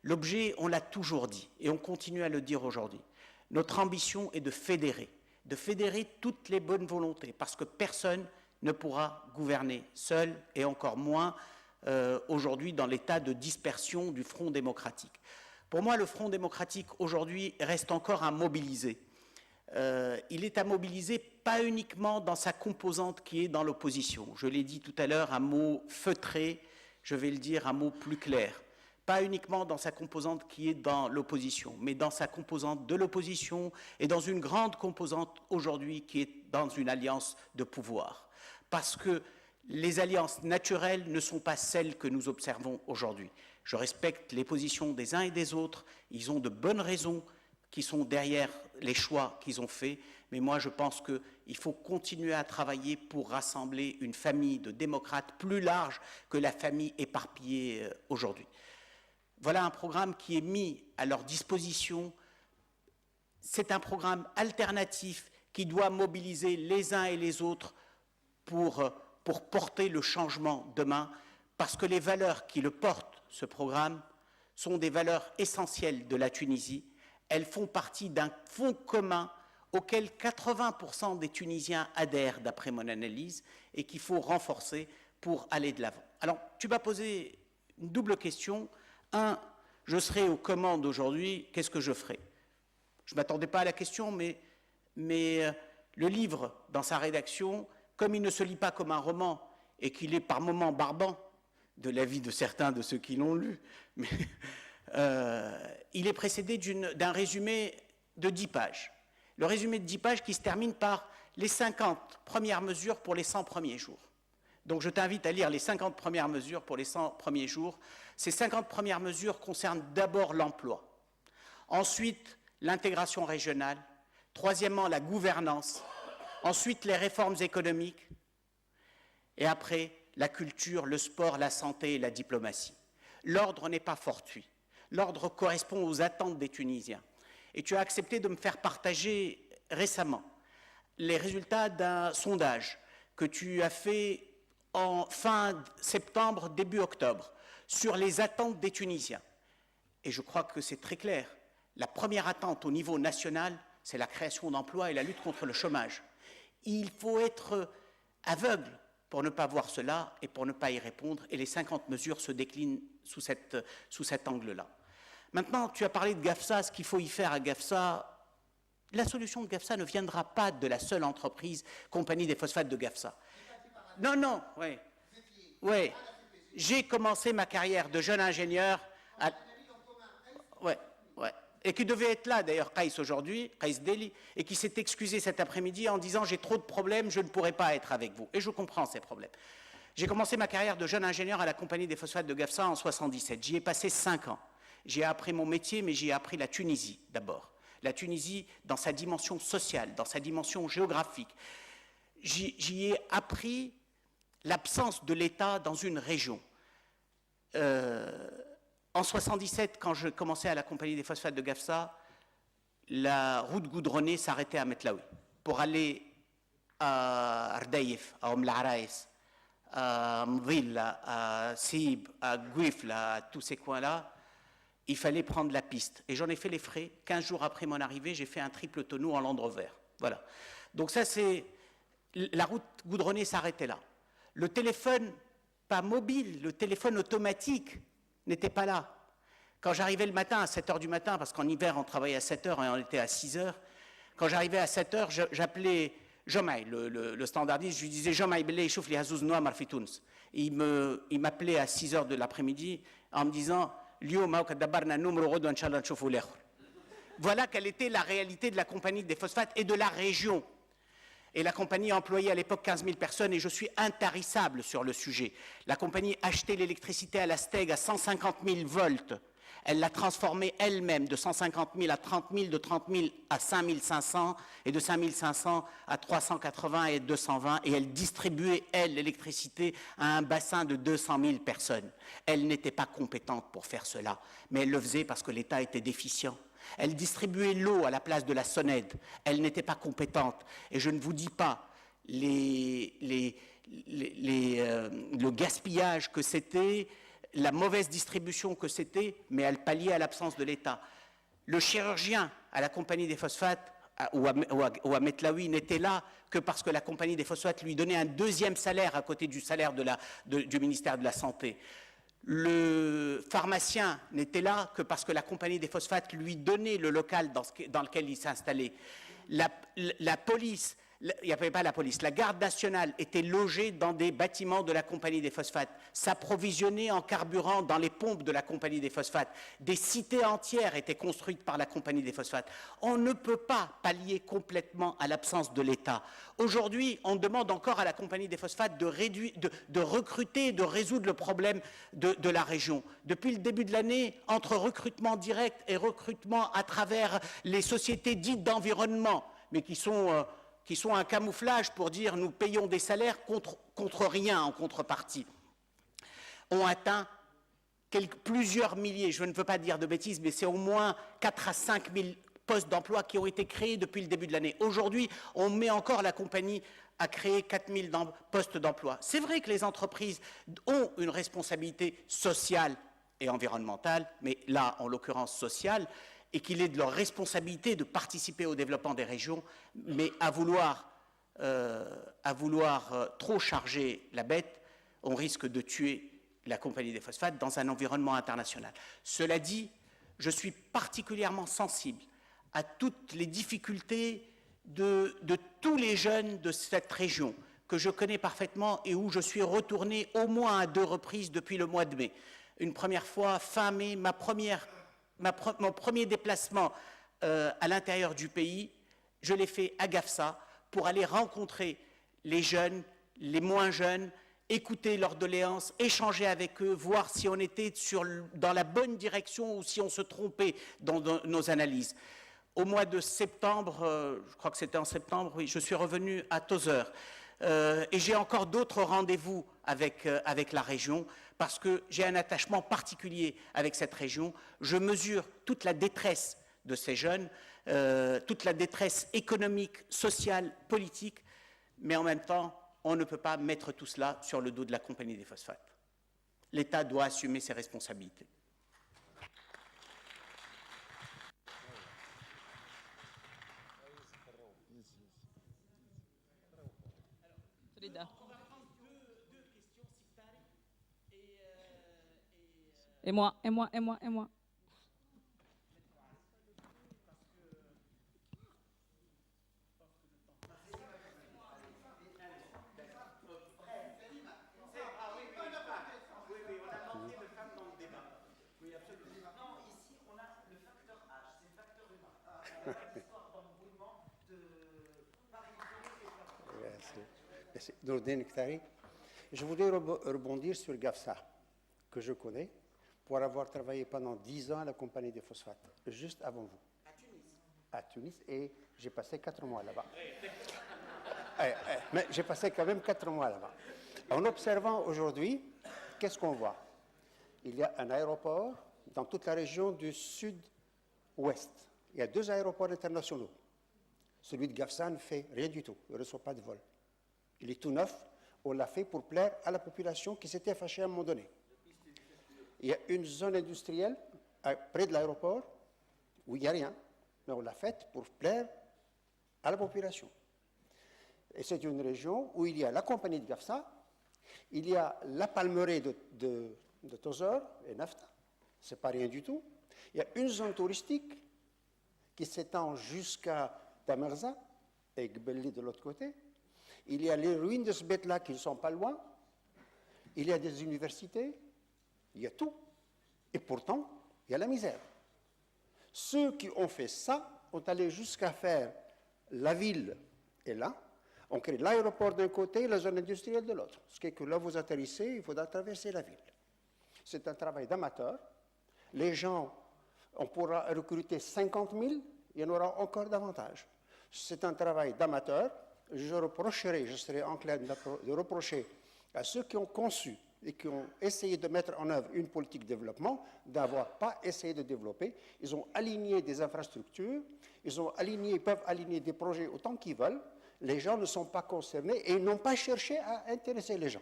L'objet, on l'a toujours dit, et on continue à le dire aujourd'hui. Notre ambition est de fédérer toutes les bonnes volontés, parce que personne ne pourra gouverner seul, et encore moins aujourd'hui dans l'état de dispersion du Front démocratique. Pour moi, le Front démocratique aujourd'hui reste encore à mobiliser. Il est à mobiliser pas uniquement dans sa composante qui est dans l'opposition. Je l'ai dit tout à l'heure, un mot feutré, je vais le dire un mot plus clair. Pas uniquement dans sa composante qui est dans l'opposition, mais dans sa composante de l'opposition et dans une grande composante aujourd'hui qui est dans une alliance de pouvoir. Parce que les alliances naturelles ne sont pas celles que nous observons aujourd'hui. Je respecte les positions des uns et des autres, ils ont de bonnes raisons qui sont derrière les choix qu'ils ont faits, mais moi je pense qu'il faut continuer à travailler pour rassembler une famille de démocrates plus large que la famille éparpillée aujourd'hui. Voilà un programme qui est mis à leur disposition. C'est un programme alternatif qui doit mobiliser les uns et les autres pour porter le changement demain, parce que les valeurs qui le portent, ce programme, sont des valeurs essentielles de la Tunisie. Elles font partie d'un fonds commun auquel 80% des Tunisiens adhèrent, d'après mon analyse, et qu'il faut renforcer pour aller de l'avant. Alors, tu m'as posé une double question. Un, je serai aux commandes aujourd'hui, qu'est-ce que je ferai? Je ne m'attendais pas à la question, mais le livre, dans sa rédaction, comme il ne se lit pas comme un roman et qu'il est par moments barbant, de l'avis de certains de ceux qui l'ont lu, mais il est précédé d'un résumé de 10 pages. Le résumé de 10 pages qui se termine par les 50 premières mesures pour les 100 premiers jours. Donc je t'invite à lire les 50 premières mesures pour les 100 premiers jours. Ces 50 premières mesures concernent d'abord l'emploi, ensuite l'intégration régionale, troisièmement la gouvernance, ensuite les réformes économiques, et après la culture, le sport, la santé et la diplomatie. L'ordre n'est pas fortuit. L'ordre correspond aux attentes des Tunisiens. Et tu as accepté de me faire partager récemment les résultats d'un sondage que tu as fait en fin septembre, début octobre, sur les attentes des Tunisiens. Et je crois que c'est très clair. La première attente au niveau national, c'est la création d'emplois et la lutte contre le chômage. Il faut être aveugle pour ne pas voir cela et pour ne pas y répondre. Et les 50 mesures se déclinent sous cet angle-là. Maintenant, tu as parlé de GAFSA, ce qu'il faut y faire à GAFSA. La solution de GAFSA ne viendra pas de la seule entreprise, Compagnie des phosphates de GAFSA. Non, oui. Oui. J'ai commencé ma carrière de jeune ingénieur à... Ouais. Et qui devait être là, d'ailleurs, Qaïs aujourd'hui, Qaïs Deli, et qui s'est excusé cet après-midi en disant « j'ai trop de problèmes, je ne pourrai pas être avec vous ». Et je comprends ces problèmes. J'ai commencé ma carrière de jeune ingénieur à la Compagnie des phosphates de GAFSA en 1977. J'y ai passé 5 ans. J'ai appris mon métier, mais j'ai appris la Tunisie d'abord. La Tunisie dans sa dimension sociale, dans sa dimension géographique. J'y ai appris l'absence de l'État dans une région. En 1977, quand je commençais à la Compagnie des phosphates de GAFSA, la route goudronnée s'arrêtait à Metlaoui. Pour aller à Ardaïf, à Omlaraïs, à Mdhilla, à Sib, à Guifla, à tous ces coins-là, il fallait prendre la piste. Et j'en ai fait les frais. 15 jours après mon arrivée, j'ai fait un triple tonneau en Land Rover. Voilà. Donc ça, c'est... La route goudronnée s'arrêtait là. Le téléphone, pas mobile, le téléphone automatique n'était pas là. Quand j'arrivais le matin à 7 h du matin, parce qu'en hiver on travaillait à 7 h et on était à 6 h, quand j'arrivais à 7 h, j'appelais Jomai, le standardiste, je lui disais Jomai Bele Chouf li Hazouz Noa Marfitouns. Il m'appelait à 6 h de l'après-midi en me disant voilà quelle était la réalité de la Compagnie des phosphates et de la région. Et la compagnie employait à l'époque 15 000 personnes et je suis intarissable sur le sujet. La compagnie achetait l'électricité à la Steg à 150 000 volts. Elle l'a transformée elle-même de 150 000 à 30 000, de 30 000 à 5 500 et de 5 500 à 380 et 220. Et elle distribuait, elle, l'électricité à un bassin de 200 000 personnes. Elle n'était pas compétente pour faire cela, mais elle le faisait parce que l'État était déficient. Elle distribuait l'eau à la place de la Sonned. Elle n'était pas compétente. Et je ne vous dis pas le gaspillage que c'était, la mauvaise distribution que c'était, mais elle palliait à l'absence de l'État. Le chirurgien à la compagnie des phosphates ou à Metlaoui n'était là que parce que la compagnie des phosphates lui donnait un deuxième salaire à côté du salaire du ministère de la Santé. Le pharmacien n'était là que parce que la compagnie des phosphates lui donnait le local dans lequel il s'installait. La police, il n'y avait pas la police, la garde nationale était logée dans des bâtiments de la compagnie des phosphates, s'approvisionnait en carburant dans les pompes de la compagnie des phosphates. Des cités entières étaient construites par la compagnie des phosphates. On ne peut pas pallier complètement à l'absence de l'État. Aujourd'hui, on demande encore à la compagnie des phosphates de recruter, de résoudre le problème de la région. Depuis le début de l'année, entre recrutement direct et recrutement à travers les sociétés dites d'environnement, mais qui sont un camouflage pour dire nous payons des salaires contre rien en contrepartie, ont atteint plusieurs milliers, je ne veux pas dire de bêtises, mais c'est au moins 4 à 5 000 postes d'emploi qui ont été créés depuis le début de l'année. Aujourd'hui, on met encore la compagnie à créer 4 000 postes d'emploi. C'est vrai que les entreprises ont une responsabilité sociale et environnementale, mais là, en l'occurrence sociale, et qu'il est de leur responsabilité de participer au développement des régions, mais à vouloir trop charger la bête, on risque de tuer la compagnie des phosphates dans un environnement international. Cela dit, je suis particulièrement sensible à toutes les difficultés de tous les jeunes de cette région que je connais parfaitement et où je suis retourné au moins à 2 reprises depuis le mois de mai. Une première fois, fin mai, mon premier déplacement à l'intérieur du pays, je l'ai fait à Gafsa pour aller rencontrer les jeunes, les moins jeunes, écouter leurs doléances, échanger avec eux, voir si on était dans la bonne direction ou si on se trompait dans nos analyses. Au mois de septembre, je crois que c'était en septembre, oui, je suis revenu à Tozeur. Et j'ai encore d'autres rendez-vous avec la région parce que j'ai un attachement particulier avec cette région. Je mesure toute la détresse de ces jeunes, toute la détresse économique, sociale, politique, mais en même temps, on ne peut pas mettre tout cela sur le dos de la compagnie des phosphates. L'État doit assumer ses responsabilités. Et moi. Merci. Nourdine Khtari. Je voudrais rebondir sur Gafsa, que je connais, pour avoir travaillé pendant 10 ans à la compagnie des phosphates, juste avant vous. À Tunis. À Tunis, et j'ai passé 4 mois là-bas. Mais j'ai passé quand même 4 mois là-bas. En observant aujourd'hui, qu'est-ce qu'on voit? Il y a un aéroport dans toute la région du sud-ouest. Il y a 2 aéroports internationaux. Celui de Gafsa ne fait rien du tout, il ne reçoit pas de vol. Il est tout neuf, on l'a fait pour plaire à la population qui s'était fâchée à un moment donné. Il y a une zone industrielle près de l'aéroport où il n'y a rien, mais on l'a faite pour plaire à la population. Et c'est une région où il y a la compagnie de Gafsa, il y a la palmeraie de Tozeur et Nafta, c'est pas rien du tout. Il y a une zone touristique qui s'étend jusqu'à Tamerza et Gbelli de l'autre côté. Il y a les ruines de Sbetla qui ne sont pas loin. Il y a des universités. Il y a tout. Et pourtant, il y a la misère. Ceux qui ont fait ça ont allé jusqu'à faire la ville et là. On crée l'aéroport d'un côté et la zone industrielle de l'autre. Ce qui est que là, vous atterrissez, il faudra traverser la ville. C'est un travail d'amateur. Les gens, on pourra recruter 50 000, il y en aura encore davantage. C'est un travail d'amateur. Je serais enclin de reprocher à ceux qui ont conçu et qui ont essayé de mettre en œuvre une politique de développement, d'avoir pas essayé de développer. Ils ont aligné des infrastructures, ils peuvent aligner des projets autant qu'ils veulent. Les gens ne sont pas concernés et ils n'ont pas cherché à intéresser les gens.